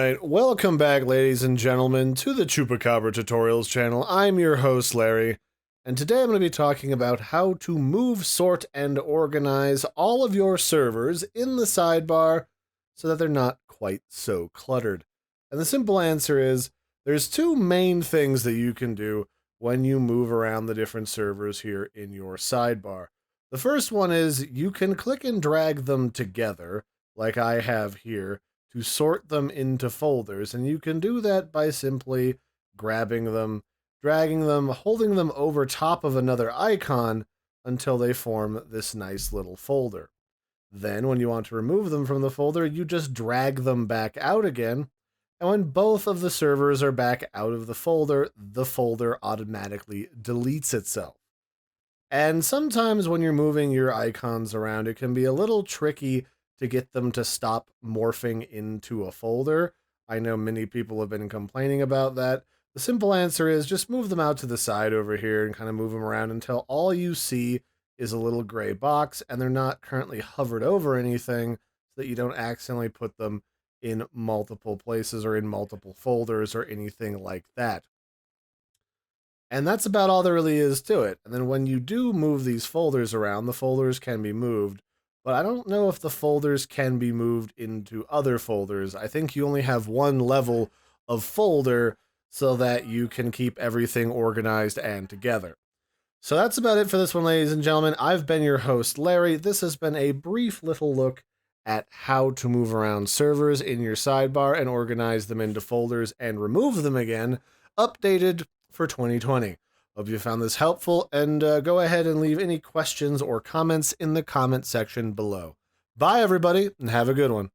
Alright, welcome back ladies and gentlemen to the Chupacabra tutorials channel. I'm your host Larry, and today I'm going to be talking about how to move, sort, and organize all of your servers in the sidebar so that they're not quite so cluttered. And the simple answer is, there's two main things that you can do when you move around the different servers here in your sidebar. The first one is you can click and drag them together, like I have here, to sort them into folders, and you can do that by simply grabbing them, dragging them, holding them over top of another icon until they form this nice little folder. Then when you want to remove them from the folder, you just drag them back out again, and when both of the servers are back out of the folder automatically deletes itself. And sometimes when you're moving your icons around, it can be a little tricky to get them to stop morphing into a folder. I know many people have been complaining about that. The simple answer is just move them out to the side over here and kind of move them around until all you see is a little gray box and they're not currently hovered over anything, so that you don't accidentally put them in multiple places or in multiple folders or anything like that. And that's about all there really is to it. And then when you do move these folders around, the folders can be moved. But I don't know if the folders can be moved into other folders. I think you only have one level of folder so that you can keep everything organized and together. So that's about it for this one, ladies and gentlemen. I've been your host, Larry. This has been a brief little look at how to move around servers in your sidebar and organize them into folders and remove them again, updated for 2020. Hope you found this helpful, and go ahead and leave any questions or comments in the comment section below. Bye, everybody, and have a good one.